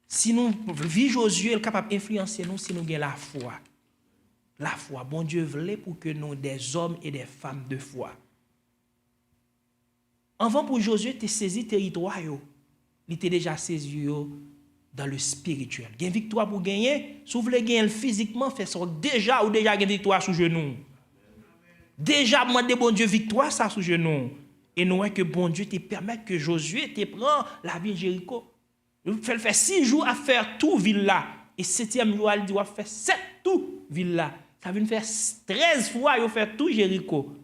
si nous vivons Josué, il est capable d'influencer nous si nous avons la foi. La foi, bon Dieu voulait pour que nous des hommes et des femmes de foi. Avant pour Josué te saisi territoire il était déjà saisi dans le spirituel. Il y a une victoire pour gagner, si vous voulez gagner physiquement, fait ça déjà ou déjà une victoire sous genou. Déjà demandez bon Dieu victoire ça sous genou. Et nous voyons que bon Dieu te permet que Josué te prend la ville de Jéricho. Il fait 6 jours à faire tout ville là. Et 7e jour, il dit, on fait 7 tout ville là. Ça veut faire 13 fois, il fait tout Jéricho.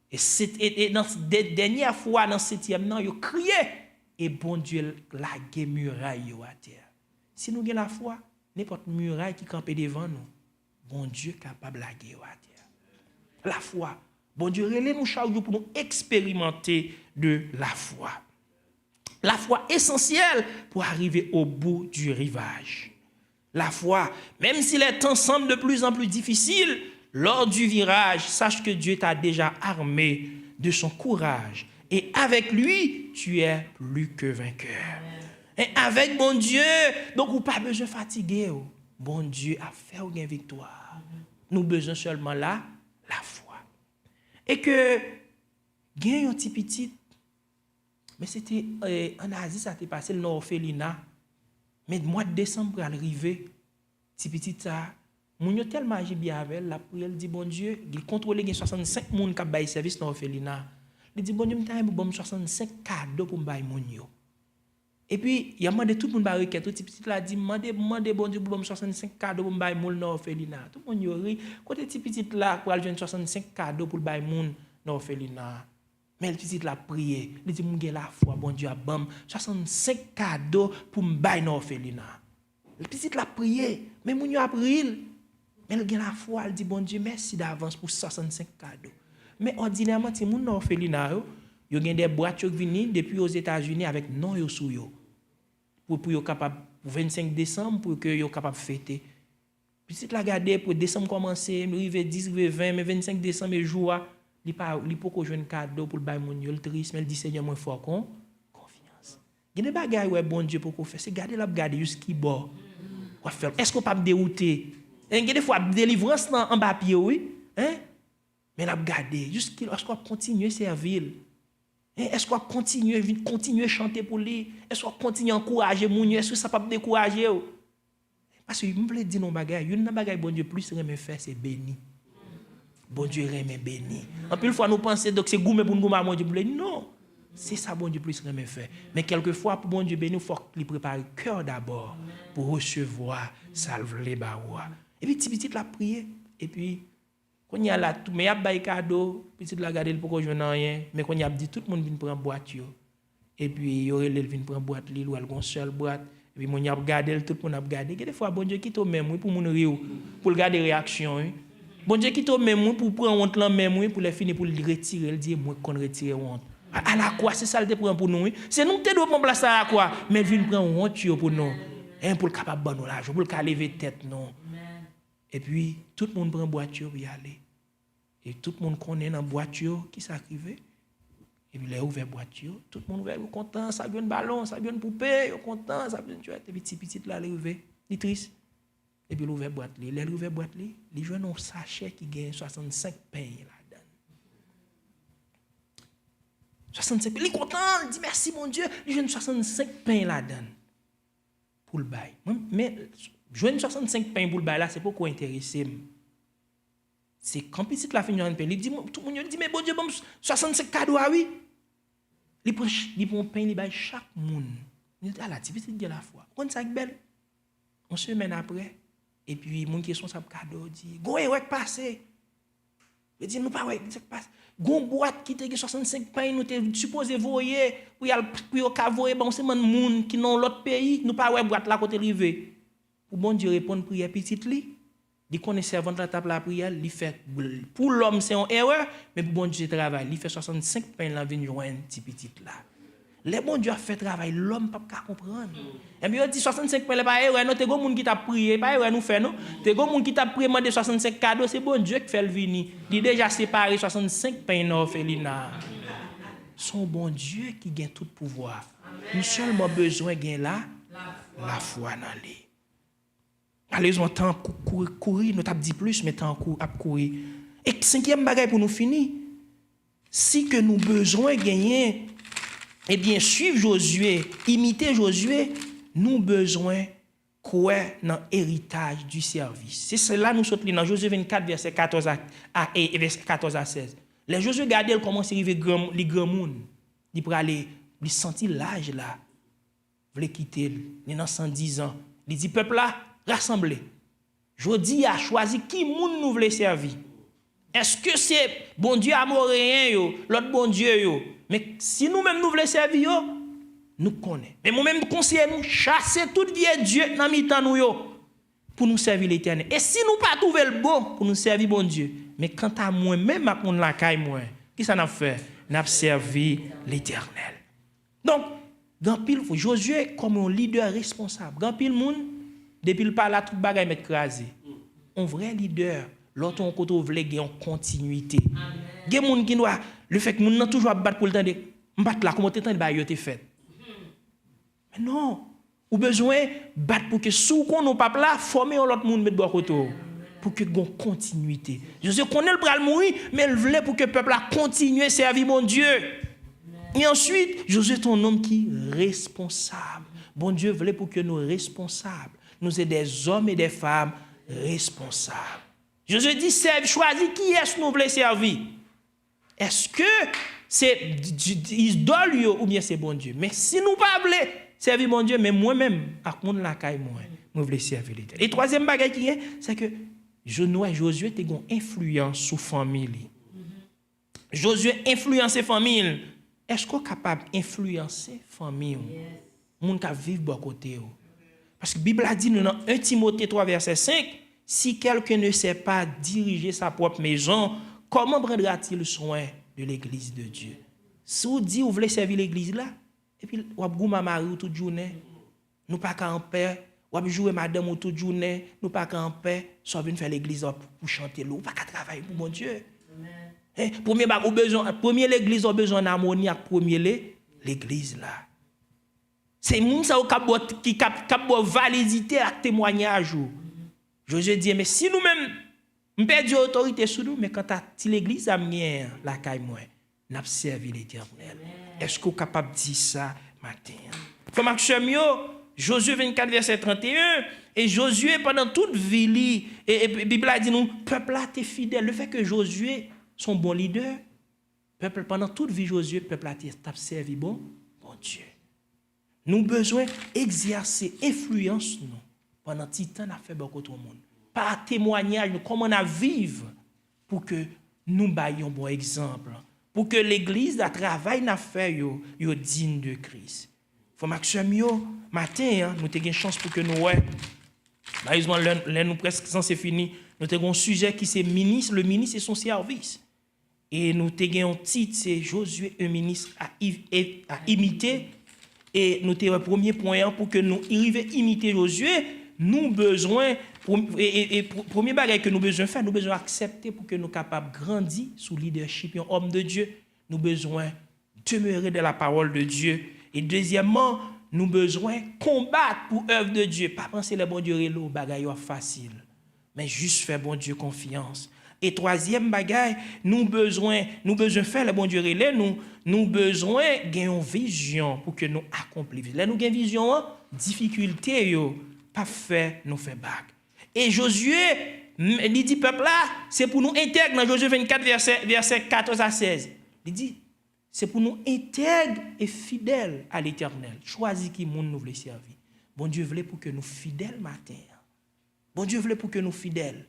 Et dans la dernière fois, dans 7e, non, il crié. Et bon Dieu, la muraille à terre. Si nous avons la foi, n'importe muraille qui campe devant nous, bon Dieu est capable de la guerre à terre. La foi. Bon Dieu, relève nous chaque jour pour nous expérimenter de la foi. La foi essentielle pour arriver au bout du rivage. La foi, même s'il est ensemble de plus en plus difficile, lors du virage, sache que Dieu t'a déjà armé de son courage. Et avec lui, tu es plus que vainqueur. Et avec bon Dieu, donc vous pas besoin de fatiguer. Bon Dieu a fait une victoire. Nous avons besoin seulement là, la foi. Et que, gagne un petit, mais c'était en Asie, ça s'est passé le orphelinat. Mais le mois de décembre, pour arriver, petit ça, mon yo tellement agi bien avec la prière, dit bon Dieu, il contrôle 65 personnes qui bail service dans l'orphelinat. Il dit bon Dieu, m'ta bon 65 cadeaux pour bail mon yo. Et puis il y a demandé tout le monde ba requête, tout petit là dit demandez bon Dieu pour 65 cadeaux pour bail mon dans l'orphelinat. Tout le monde yo ri, côté petit là pour aller 65 cadeaux pour bail mon dans l'orphelinat. Mais le petit la prié, il dit mon la foi, bon Dieu a bam 65 cadeaux pour bail dans l'orphelinat. Le petit la prié, mais mon yo a prié. Mais il a la foi, il dit bon Dieu merci d'avance pour 65 cadeaux. Mais ordinairement si moun dans l'orphelinat yo gen des boîtes qui viennent depuis aux États-Unis avec non yo sou yo. Pour yo capable pour 25 décembre pour que yo capable fêter. Petit la garder pour décembre commencer, arriver 10, arriver 20, mais 25 décembre et jour li pas ko joine cadeau pour bail moun yo, le triste, mais il dit Seigneur moi fort confiance. Gen des bagages ouais bon Dieu pour qu'on fait, c'est garder la garder jusqu'y bord. Quoi faire? Est-ce qu'on pas me dérouter? Et des fois délivrance en bas pied oui, hein? Mais la garder jusqu'à est-ce qu'on continue servir? Est-ce qu'on continue à chanter pour lui? Est-ce qu'on continue à encourager moun yo? Est-ce que ça pas décourager? Parce que je me dire non bagay, une bagay bon Dieu plus remet faire c'est béni. Bon Dieu remet béni. En plus fois nous penser donc c'est gourmet pour nous bon Dieu pour non. C'est ça bon Dieu plus remet faire. Mais quelquefois pour bon Dieu béni, il faut qu'il prépare le cœur d'abord pour recevoir salve les barois. Et puis petit la prière et puis quand il y a là tout mais y a bail cadeau, petit la garder pour qu'on joue rien, mais quand il y a dit tout le monde vient prendre boîte yo. Et puis il aurait vient prendre boîte li ou une seule boîte. Et puis mon y a regarder tout le monde a regarder. Des fois bon Dieu qui to même pour mon rire pour regarder réaction. Bon Dieu qui to même pour prendre honte là même pour les finir pour le retirer, il dit moi qu'on retirer honte. À la quoi c'est ça le prend pour nous. C'est nous te doit prendre place à la quoi, mais il vient prendre honte pour nous. Pour le capable bon l'argent, pour le lever tête non. Et puis tout le monde prend boîte pour y aller. Et tout le monde connaît dans boîte qui s'arrive. Et puis les ouvert boîte tout le monde ouvert content, ça vient un ballon, ça vient une poupée, content, ça vient tu vois, et puis petit là levé, il triste. Et puis l'ouvert boîte les ouvert boîte les joint un sachet qui gagne 65 pain là-dedans. 65 pain, il content, il dit merci mon Dieu, il joint 65 pain là-dedans. Pour le bail. Mais joindre 65 pain pour le bail là, c'est pas quoi intéressé. C'est quand petit la fin de pain, il dit tout le monde dit mais bon Dieu bon 65 cadeaux oui. Il prend pain il bail chaque monde. Il dit ah la petite de la foi. On ça belle. On semaine après et puis mon qui sont ça cadeau dit go ouais passer. Il dit nous pas ouais ça passe. Gon boîte qui te 65 pain nous te supposé voyer pour yo ka voyer bon c'est monde qui dans l'autre pays, nous pas ouais boîte là côté rivé. Pour bon Dieu répondre prière petite li. Il connaît servante la table la prière, il fait pour l'homme c'est une erreur, mais pour bon Dieu travail, il fait 65 pain là vinn joindre petit là. Les bon Dieu a fait travail, l'homme pas comprendre. Et puis il dit 65 pain là pas erreur, non te go moun qui t'a prié, pas erreur nous fait non. Te go moun qui t'a prié demander 65 cadeaux, c'est bon Dieu qui fait le venir. Il déjà séparé 65 pain dans orphelinat. Son bon Dieu qui gagne tout pouvoir. Nous seulement besoin gain là la foi dans lui. Allez, on temps courir, nous t'avons dit plus, mais temps à courir. Et cinquième bagaille pour nous finir, si que nous besoin gagner, eh bien suivre Josué, imiter Josué, nous besoin croire dans l'héritage du service. C'est cela nous sommes dans Josué 24 verset 14 à 16. Les Josué gardent comment c'est arrivé les grands monde. il pour aller, il sentit l'âge là, voulait quitter, il est dans 110 ans. Il dit, peuple là, rassemblez. Jodi a choisi qui moun nous voulait servir. Est-ce que c'est bon Dieu amoréen yo, l'autre bon Dieu yo? Mais si nous-mêmes nous voulons servir yo, nous connaissons. Mais moi-même conseiller nous chasser tout vieux Dieu dans mi-temps nous yo pour nous servir l'Éternel. Et si nous pas trouver le bon pour nous servir bon Dieu, mais quant à moi-même à mon la caille moi, qui ça n'a fait? N'a servi l'Éternel. Donc, grand pile Josué comme un leader responsable. Grand pile monde depuis le par là tout bagaille met crasé. Un vrai leader, l'autre on côté veut gagner en continuité. Gen moun qui doit le fait que moun nan toujours battre pour le temps de battre là comment temps ba yo te fait. Mais non, ou besoin battre pour que sous qu'on non pas là former l'autre monde mettre bois côté pour que gon continuité. Josué connaît le bral mourir mais il voulait pour que le peuple a continuer servir mon Dieu. Et ensuite, Josué est un homme qui est responsable. Bon Dieu voulait pour que nous responsables. Nous sommes des hommes et des femmes responsables. Josué dit, choisis qui est-ce que nous voulons servir. Est-ce que c'est idole ou bien c'est bon Dieu? Mais si nous ne voulons pas servir mon Dieu, mais moi-même, à mon la caille, moi, nous voulons servir l'Éternel. Et troisième bagage qui est, c'est que Josué a une influence sur la famille. Josué influence la famille. Est-ce qu'on est capable d'influencer la famille? Moun ka vivre bon côté. Parce que la Bible a dit dans 1 Timothée 3, verset 5, si quelqu'un ne sait pas diriger sa propre maison, comment prendra-t-il soin de l'église de Dieu? Si vous dites que vous voulez servir l'église là, et puis vous avez ma mari toute journée, nous pas qu'en paix, vous avez joué madame toute journée, nous pas qu'en paix, soit venir faire l'église pour chanter l'eau, pas qu'à travailler pour mon Dieu. Premier l'église a besoin d'harmonie avec premier l'église là. C'est moun ça qui cap validité à témoignage. Josué dit mais si nous-mêmes on perd autorité sur nous mais quand l'église a mis la caille moi, n'a servi l'Éternel. Est-ce que vous capable de dire ça matin? Comme Axemio, Josué 24 verset 31 et Josué pendant toute vie et Bible a dit nous peuple là t'es fidèle. Le fait que Josué son bon leader, peuple pendant toute vie Josué peuple là t'a servi bon Dieu. Nous avons besoin d'exercer influence nous pendant tout le temps à faire beaucoup de monde. Par témoignage, comment on a vivre pour que nous baillons un bon exemple. Pour que l'église a travail n'a fait yo digne de Christ. Faut maximum yo matin nous avons une chance pour que nous malheureusement là nous presque c'est fini. Nous avons un sujet qui c'est ministre, le ministre et son service. Et nous avons un titre c'est Josué un ministre à imiter. Et nous avons un premier point pour que nous arrivions à imiter Josué, nous besoin premier bagage que nous besoin faire, nous besoin accepter pour que nous capables grandir sous leadership un homme de Dieu, nous besoin demeurer dans la parole de Dieu et deuxièmement, nous besoin combattre pour œuvre de Dieu, pas penser le bon Dieu relo bagage facile, mais juste faire bon Dieu confiance. Et troisième bagaille, nous besoin faire le bon Dieu relais, nous besoin gagner une vision pour que nous accomplissions. Là nous gagne vision, difficulté yo, pas faire nous faire bac. Et Josué, il dit peuple là, c'est pour nous intègre dans Josué 24 verset 14 à 16. Il dit c'est pour nous intègre et fidèles à l'Éternel. Choisis qui monde nous veut servir. Bon Dieu voulait pour que nous fidèles matin. Bon Dieu voulait pour que nous fidèles.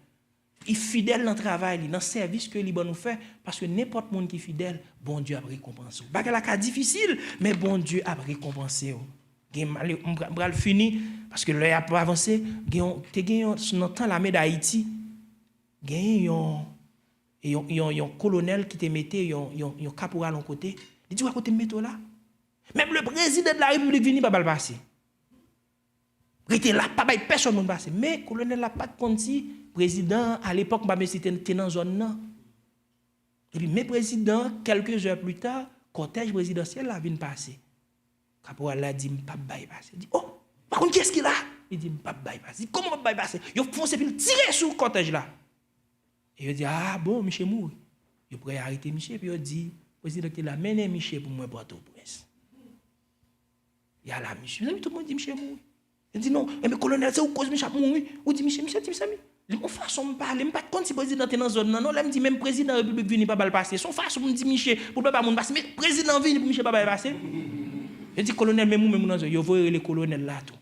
Il est fidèle dans le travail, dans le service que nous fait, parce que n'importe monde qui est fidèle, bon Dieu a récompensé. C'est un cas difficile, mais bon Dieu a récompensé. On va finir, parce que là, il a pas avancé. Dans le temps l'armée d'Haïti, il y a un colonel qui te mettait, un caporal à côté. Il dit, à côté de métro là. Même le président de la République vient pas le passer. Il était là, pas personne ne passe. Mais le colonel n'a pas de compte si président, à l'époque, c'était dans la zone là. Et puis, mes présidents, quelques heures plus tard, cortège présidentiel là vient passer. Caporal a dit, pas passer. Il dit, oh, par contre, qu'est-ce qu'il a? Il dit, pas passer. Il dit, comment pas passer? Il fonce et puis il tire sur le cortège là. Et il dit, ah bon, Michel mourit. Il pourrait arrêter Michel, puis il dit, président, il a mené Michel pour moi pour Port-au-Prince. Il y a là, Michel. Tout le monde dit, Michel mourit. Il dit, non, mais colonel, c'est où cause Michel mourit? Ou dit, Michel, Mon façon de parler, je ne sais pas si le président est dans la zone. Non, là, je dis même président de la République vient pas le passer. Son façon de dire Michel, pour ne pas mon passer. Mais le président vient pour Michel pas le passer. Je dis colonel, même dans la zone, il faut les colonels là tout.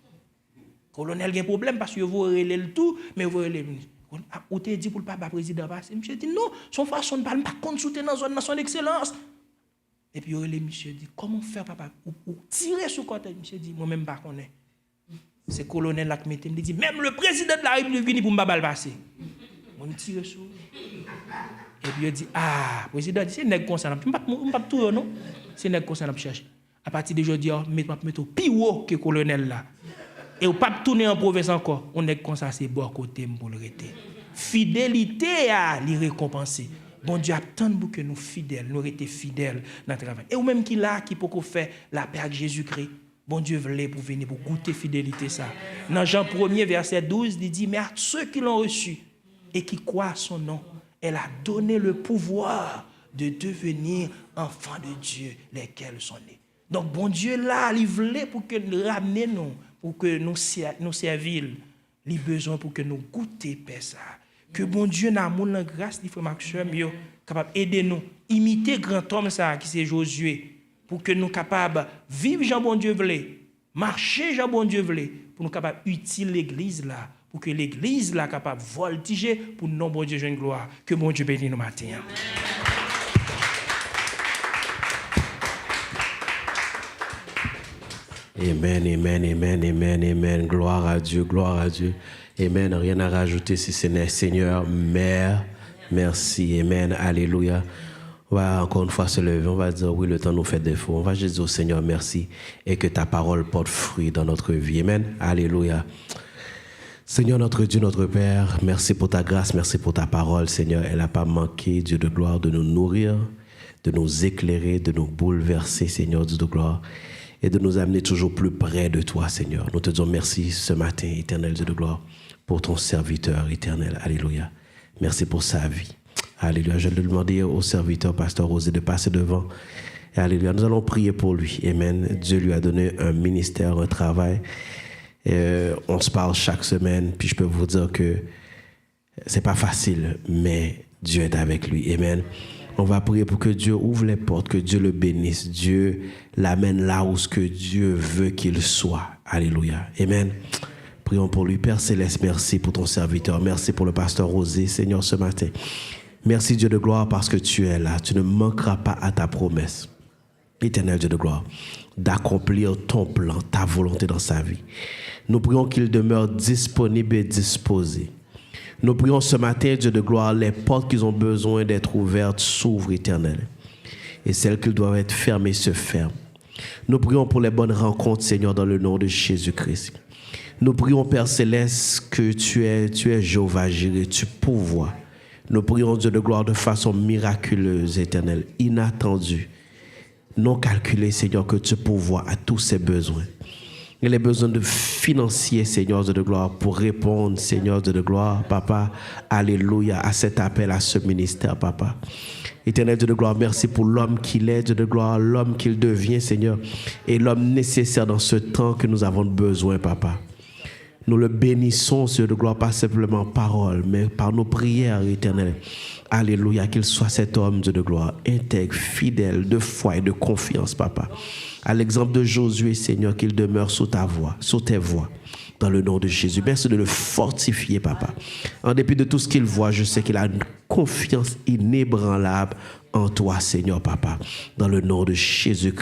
Colonel a un problème parce qu'il faut le tout, mais il faut les. Ou te dit pour le papa président passer. Michel dit non, son façon de parler, pas contre soutenir dans la zone, dans son excellence. Et puis le monsieur dit comment faire papa ou tirer sur côté. Michel dit moi même pas connais. C'est le colonel là qui me dit, même le président de la République vient pour me le passer. Je me tire sur. Et puis il dit, ah, président, c'est un nègre comme ça. Je ne peux pas tout, non? C'est un nègre comme ça, je cherche. À partir d'aujourd'hui, je vais mettre au plus haut que le colonel là. Et on ne peut pas tourner en province encore. On est comme ça, c'est bon côté pour le rester. Fidélité à les récompenser. Bon Dieu attend pour que nous fidèles, nous restions fidèles dans le travail. Et ou même qui là, qui peut faire la paix avec Jésus-Christ. Bon Dieu voulait pour venir, pour goûter fidélité ça. Dans Jean 1er, verset 12, il dit, mais à ceux qui l'ont reçu et qui croient à son nom, elle a donné le pouvoir de devenir enfants de Dieu, lesquels sont nés. Donc, bon Dieu là, il voulait pour que nous ramenions, nous, pour que nous servions, il a besoin pour que nous goûtions ça. Que bon Dieu, dans mon grâce, il faut capable d'aider nous, imiter grand homme ça, qui c'est Josué. Pour que nous soyons capables de vivre Jean bon Dieu voulait, marcher Jean bon Dieu voulait, pour nous capables d'utiliser l'église là, pour que l'église là capable de voltiger pour nous bon Dieu jeune gloire. Que bon Dieu bénisse nous matin. Amen, amen, amen, amen, amen. Gloire à Dieu, gloire à Dieu. Amen. Rien à rajouter si ce n'est Seigneur, Mère. Merci, amen, alléluia. On va encore une fois se lever, on va dire oui, le temps nous fait défaut. On va juste dire au Seigneur merci et que ta parole porte fruit dans notre vie. Amen. Alléluia. Seigneur notre Dieu, notre Père, merci pour ta grâce, merci pour ta parole, Seigneur. Elle n'a pas manqué, Dieu de gloire, de nous nourrir, de nous éclairer, de nous bouleverser, Seigneur Dieu de gloire, et de nous amener toujours plus près de toi, Seigneur. Nous te disons merci ce matin, éternel Dieu de gloire, pour ton serviteur éternel. Alléluia. Merci pour sa vie. Alléluia. Je vais demander au serviteur, pasteur Rosé, de passer devant. Alléluia. Nous allons prier pour lui. Amen. Dieu lui a donné un ministère, un travail. On se parle chaque semaine. Puis je peux vous dire que c'est pas facile, mais Dieu est avec lui. Amen. On va prier pour que Dieu ouvre les portes, que Dieu le bénisse. Dieu l'amène là où ce que Dieu veut qu'il soit. Alléluia. Amen. Prions pour lui. Père Céleste, merci pour ton serviteur. Merci pour le pasteur Rosé, Seigneur, ce matin. Merci Dieu de gloire parce que tu es là. Tu ne manqueras pas à ta promesse, éternel Dieu de gloire, d'accomplir ton plan, ta volonté dans sa vie. Nous prions qu'il demeure disponible et disposé. Nous prions ce matin, Dieu de gloire, les portes qui ont besoin d'être ouvertes s'ouvrent, éternel. Et celles qui doivent être fermées se ferment. Nous prions pour les bonnes rencontres, Seigneur, dans le nom de Jésus-Christ. Nous prions, Père Céleste, que tu es Jéhovah Jireh, tu pourvois. Nous prions Dieu de gloire de façon miraculeuse, éternelle, inattendue, non calculée, Seigneur, que tu pourvois à tous ces besoins. Et les besoins de financiers, Seigneur Dieu de gloire, pour répondre, Seigneur Dieu de gloire, Papa, alléluia, à cet appel, à ce ministère, Papa. Éternel Dieu de gloire, merci pour l'homme qu'il est, Dieu de gloire, l'homme qu'il devient, Seigneur, et l'homme nécessaire dans ce temps que nous avons besoin, Papa. Nous le bénissons, Dieu de gloire, pas simplement parole, mais par nos prières éternelles. Alléluia, qu'il soit cet homme, Dieu de gloire, intègre, fidèle, de foi et de confiance, Papa. À l'exemple de Josué, Seigneur, qu'il demeure sous ta voix, sous tes voies, dans le nom de Jésus. Merci de le fortifier, Papa. En dépit de tout ce qu'il voit, je sais qu'il a une confiance inébranlable en toi, Seigneur, Papa, dans le nom de Jésus-Christ.